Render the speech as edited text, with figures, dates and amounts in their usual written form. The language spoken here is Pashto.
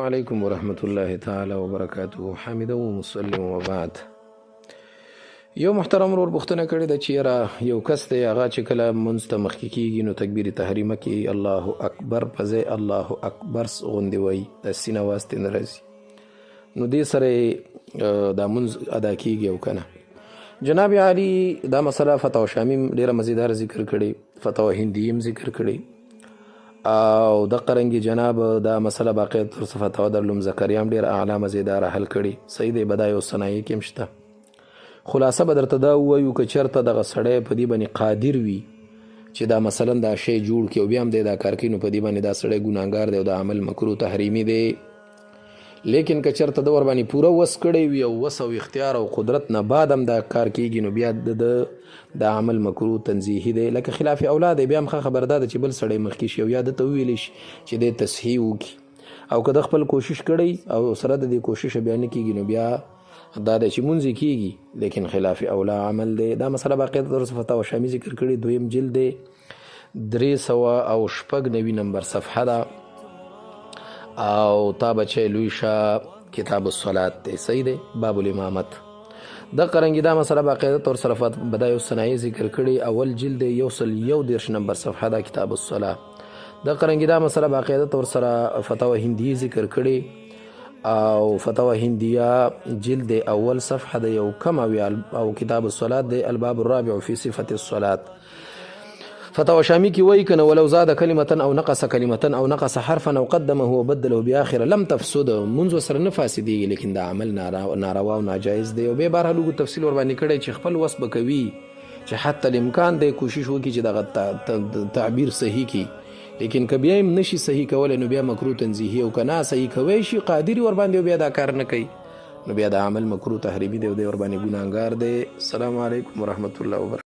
علیکم ورحمت الله تعالی وبرکاته. حامد و مسلم و بعد. یو محترم ورور پوښتنه کړې ده چې یاره یو کس دی هغه چې کله لمونځ ته مخکې کېږي نو تکبیر تحریمه کې الله اکبر په ځای الله اکبر غوندې وایي، د سین اواز ترې نه راځي، نو دې سره یې دا لمونځ ادا کېږي او که نه. جناب عالي دا مسله فتح شامي ډېره مزیدار ذکر کړې، فتح هندي هم ذکر کړې، او د قرنګي جناب دا مسله باقی تر فتوا درلوم زکریا هم ډېره اعلی مزیداره حل کړي. صحیح دی، بدای او صنایع کې هم شته. خلاصه به درته دا ووایو که چېرته دغه سړی په دې باندې قادر وي چې دا مثلا دا شی جوړ کړي او بیا هم دی دا کار کوي، نو په دې باندې دا سړی ګناهګار دی او دا عمل مکروه تحریمي دی. لیکن که چېرته د ور باندې پوره وس کړی وي او وس او اختیار او قدرت نه بعد هم دا کار کېږي، نو بیا دا عمل مکروه تنزیهي دی. لکه خلاف اولا دی، بیا هم ښه خبر دا ده چې بل سړی مخکې شي او یا دته وویلی شي چې دی تصحیح وکړي، او که د خپل کوشش کړی او سره د دې کوشش بیا نه کېږي، نو بیا دا دی چې مونځ کېږي لیکن خلاف اولا عمل دی. دا مسله باقیه طور فتح شامي ذکر کړي، دویم جلد دی، 396 نمبر صفحه ده، او تا بچه لوی شا کتاب الصلاة دی. صحیح دی، باب الامامت. د قرنګي دا مسله باقاعده طور سره بدای الصنایع ذکر کړي، اول جلد 111 نمبر صفحه دا کتاب الصلاة. د قرنګي دا مسله باقاعده طور سره فتاوی هندی ذکر کړي، او فتاوی هندیه جلد اول صفحه د یو کم او کتاب الصلاة دی الباب الرابع فی صفة الصلاة. فتاوی شامی کی وی کنه ولو زاد کلمتا او نقص کلمتا او نقص حرفا او قدمه وبدله باخر لم تفسد، منځ سره نه فاسدیږي لیکن دا عمل ناروا او ناجایز دی. او به بهر لوګو تفصیل ور باندې کړی چې خپل وس بکوي چې حتی الامکان دی کوشش وکړي چې دغه تعبیر صحیح کی، لیکن که بیا هم نشي صحیح کولی نو بیا مکروه تنزیهي، او که نه صحیح کوی شي قادر ور باندې بیا دا کار نه کوي، نو بیا دا عمل مکروه تحریمي دی او دی ور باندې ګناهګار دی. السلام علیکم ورحمت الله وبرکاته.